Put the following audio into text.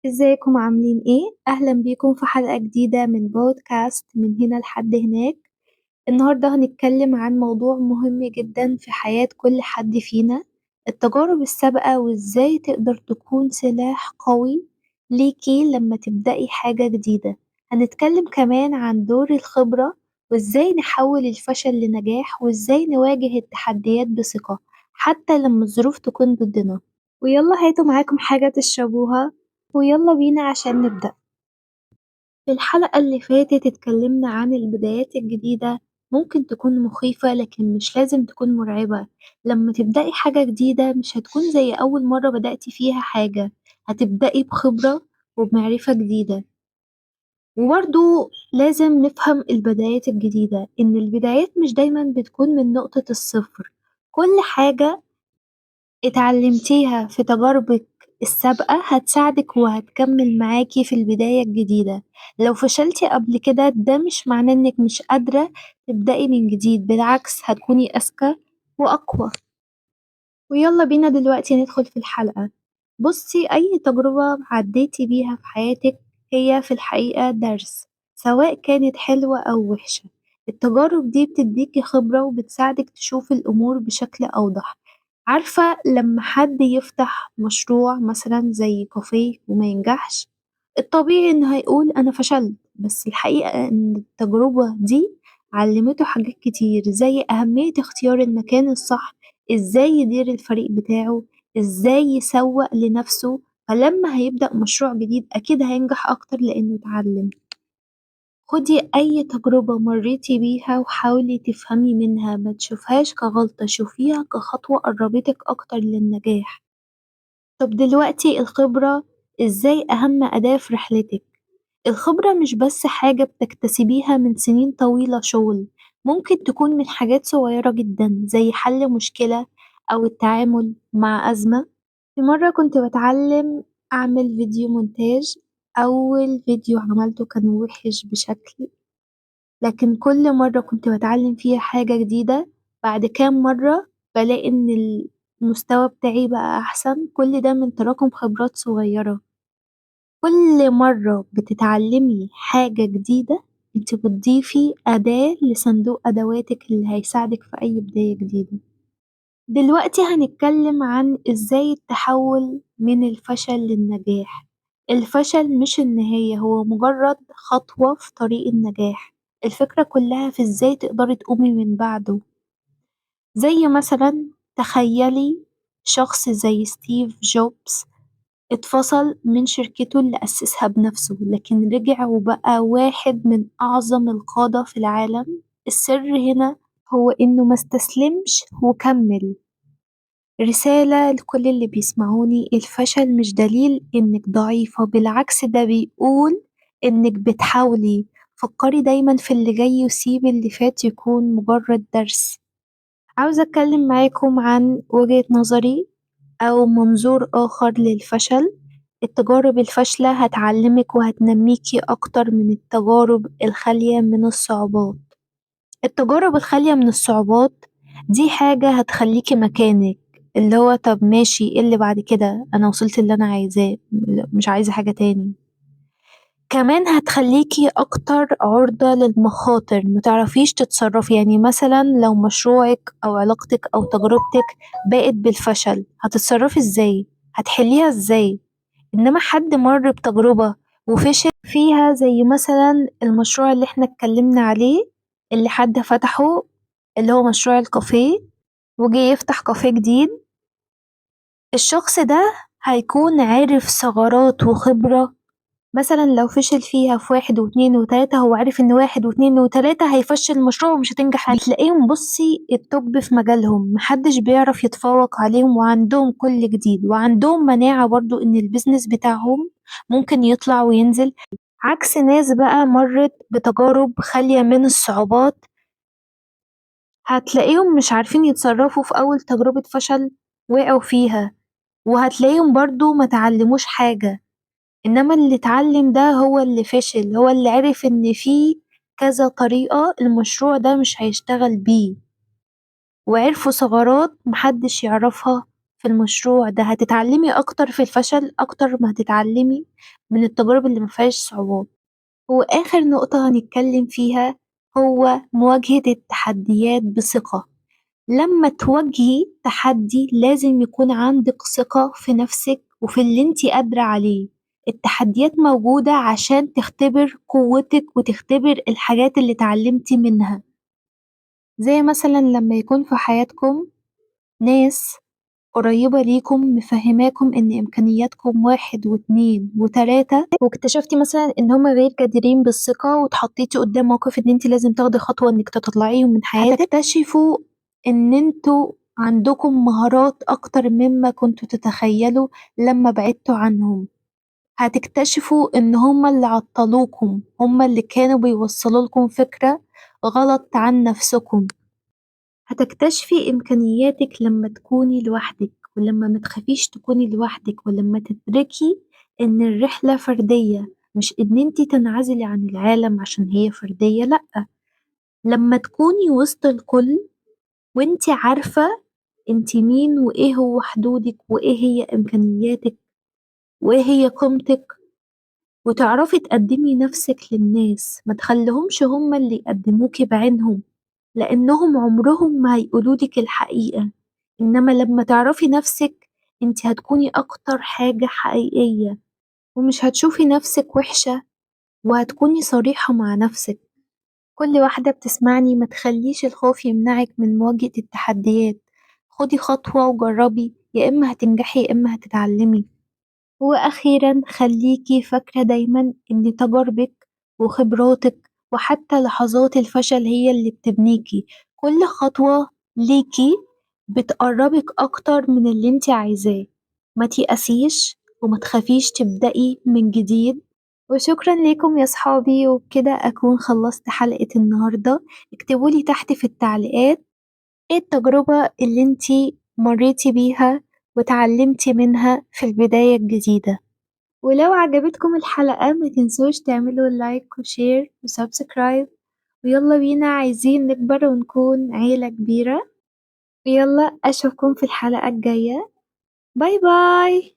ازيكم عاملين ايه؟ اهلا بيكم في حلقة جديدة من بودكاست من هنا لحد هناك. النهاردة هنتكلم عن موضوع مهم جدا في حياة كل حد فينا، التجارب السابقة وازاي تقدر تكون سلاح قوي ليكي لما تبدأي حاجة جديدة. هنتكلم كمان عن دور الخبرة وازاي نحول الفشل لنجاح وازاي نواجه التحديات بثقة حتى لما الظروف تكون ضدنا. ويلا هاتوا معاكم حاجة تشربوها ويلا بينا عشان نبدأ. في الحلقة اللي فاتت اتكلمنا عن البدايات الجديدة، ممكن تكون مخيفة لكن مش لازم تكون مرعبة. لما تبدأي حاجة جديدة مش هتكون زي أول مرة بدأتي فيها حاجة، هتبدأي بخبرة وبمعرفة جديدة. وبرضو لازم نفهم البدايات الجديدة إن البدايات مش دايما بتكون من نقطة الصفر. كل حاجة اتعلمتيها في تجاربك السابقة هتساعدك وهتكمل معاكي في البداية الجديدة. لو فشلتي قبل كده ده مش معناه انك مش قادرة تبدأي من جديد، بالعكس هتكوني أذكى وأقوى. ويلا بينا دلوقتي ندخل في الحلقة. بصي، أي تجربة عديتي بيها في حياتك هي في الحقيقة درس، سواء كانت حلوة أو وحشة. التجارب دي بتديكي خبرة وبتساعدك تشوفي الأمور بشكل أوضح. عارفة لما حد يفتح مشروع مثلا زي كافيه وما ينجحش، الطبيعي إنه هيقول أنا فشلت، بس الحقيقة إن التجربة دي علمته حاجات كتير زي أهمية اختيار المكان الصح، إزاي يدير الفريق بتاعه، إزاي يسوق لنفسه. فلما هيبدأ مشروع جديد أكيد هينجح أكتر لأنه اتعلم. خدي أي تجربة مريتي بيها وحاولي تفهمي منها، ما تشوفهاش كغلطة، شوفيها كخطوة قربتك أكتر للنجاح. طب دلوقتي الخبرة إزاي أهم أداة في رحلتك؟ الخبرة مش بس حاجة بتكتسبيها من سنين طويلة شغل، ممكن تكون من حاجات صغيرة جدا زي حل مشكلة أو التعامل مع أزمة. في مرة كنت بتعلم أعمل فيديو مونتاج، أول فيديو عملته كان وحش بشكل، لكن كل مرة كنت بتعلم فيها حاجة جديدة. بعد كام مرة بلاقي إن المستوى بتاعي بقى أحسن، كل ده من تراكم خبرات صغيرة. كل مرة بتتعلمي حاجة جديدة انت بتضيفي أداة لصندوق أدواتك اللي هيساعدك في أي بداية جديدة. دلوقتي هنتكلم عن ازاي التحول من الفشل للنجاح. الفشل مش النهاية، هو مجرد خطوة في طريق النجاح. الفكرة كلها في ازاي تقدري تقومي من بعده. زي مثلا تخيلي شخص زي ستيف جوبز اتفصل من شركته اللي أسسها بنفسه، لكن رجع وبقى واحد من أعظم القادة في العالم. السر هنا هو إنه ما استسلمش وكمل. رسالة لكل اللي بيسمعوني، الفشل مش دليل إنك ضعيفة، بالعكس ده بيقول إنك بتحاولي. فكري دايما في اللي جاي وسيبي اللي فات يكون مجرد درس. عاوزة أتكلم معاكم عن وجهة نظري أو منظور آخر للفشل. التجارب الفاشلة هتعلمك وهتنميكي أكتر من التجارب الخالية من الصعوبات. التجارب الخالية من الصعوبات دي حاجة هتخليكي مكانك، اللي هو طب ماشي ايه اللي بعد كده، أنا وصلت اللي أنا عايزاه، مش عايزة حاجة تاني. كمان هتخليكي أكتر عرضة للمخاطر، متعرفيش تتصرفي. يعني مثلا لو مشروعك أو علاقتك أو تجربتك بقت بالفشل هتتصرفي ازاي؟ هتحليها ازاي؟ إنما حد مر بتجربة وفشل فيها زي مثلا المشروع اللي احنا اتكلمنا عليه، اللي حد فتحه، اللي هو مشروع الكافيه، وجي يفتح كافيه جديد، الشخص ده هيكون عارف ثغرات وخبرة. مثلا لو فشل فيها في واحد واتنين وتلاتة، هو عارف ان واحد واتنين وتلاتة هيفشل المشروع ومش هتنجح بيه. هتلاقيهم بصي التوب في مجالهم، محدش بيعرف يتفوق عليهم وعندهم كل جديد وعندهم مناعة برضو ان البيزنس بتاعهم ممكن يطلع وينزل. عكس ناس بقى مرت بتجارب خالية من الصعوبات، هتلاقيهم مش عارفين يتصرفوا في أول تجربة فشل وقعوا فيها، وهتلاقيهم برضو ما تعلموش حاجة. إنما اللي اتعلم ده هو اللي فشل، هو اللي عرف إن في كذا طريقة المشروع ده مش هيشتغل بيه، وعرفوا ثغرات محدش يعرفها في المشروع ده، هتتعلمي أكتر في الفشل أكتر ما هتتعلمي من التجارب اللي مفيهاش صعوبات. وآخر نقطة هنتكلم فيها هو مواجهة التحديات بثقة. لما تواجهي تحدي لازم يكون عندك ثقة في نفسك وفي اللي انتي قادرة عليه. التحديات موجودة عشان تختبر قوتك وتختبر الحاجات اللي اتعلمتي منها، زي مثلا لما يكون في حياتكم ناس قريبة ليكم مفهماكم إن إمكانياتكم 1 و2 و3، واكتشفتي مثلا إن هما غير جديرين بالثقة واتحطيتي قدام موقف إن انتي لازم تاخدي خطوة إنك تطلعيهم من حياتك، هتكتشفوا إن انتوا عندكم مهارات أكتر مما كنتوا تتخيلوا لما بعدتوا عنهم. هتكتشفوا إن هما اللي عطلوكم، هما اللي كانوا بيوصلوا لكم فكرة غلط عن نفسكم. هتكتشفي إمكانياتك لما تكوني لوحدك، ولما متخافيش تكوني لوحدك، ولما تدركي إن الرحلة فردية، مش إن انتي تنعزلي عن العالم عشان هي فردية، لأ. لما تكوني وسط الكل وانتي عارفة انتي مين وإيه هو حدودك وإيه هي إمكانياتك وإيه هي قيمتك، وتعرفي تقدمي نفسك للناس، ما تخليهمش هما اللي يقدموكي بعينهم، لأنهم عمرهم ما هيقولولك الحقيقة. إنما لما تعرفي نفسك انت هتكوني أكتر حاجة حقيقية، ومش هتشوفي نفسك وحشة، وهتكوني صريحة مع نفسك. كل واحدة بتسمعني ما تخليش الخوف يمنعك من مواجهة التحديات. خدي خطوة وجربي، يا إما هتنجحي يا إما هتتعلمي. وأخيرا خليكي فاكرة دايما إن تجاربك وخبراتك وحتى لحظات الفشل هي اللي بتبنيكي. كل خطوة ليكي بتقربك أكتر من اللي انت عايزاه. ما تيأسيش وما تخافيش تبدأي من جديد. وشكرا لكم يا صحابي، وبكده أكون خلصت حلقة النهاردة. اكتبولي تحت في التعليقات ايه التجربة اللي انتي مريتي بيها وتعلمتي منها في البداية الجديدة. ولو عجبتكم الحلقة ما تنسوش تعملوا لايك وشير وسبسكرايب. ويلا بينا عايزين نكبر ونكون عيلة كبيرة. ويلا أشوفكم في الحلقة الجاية. باي باي.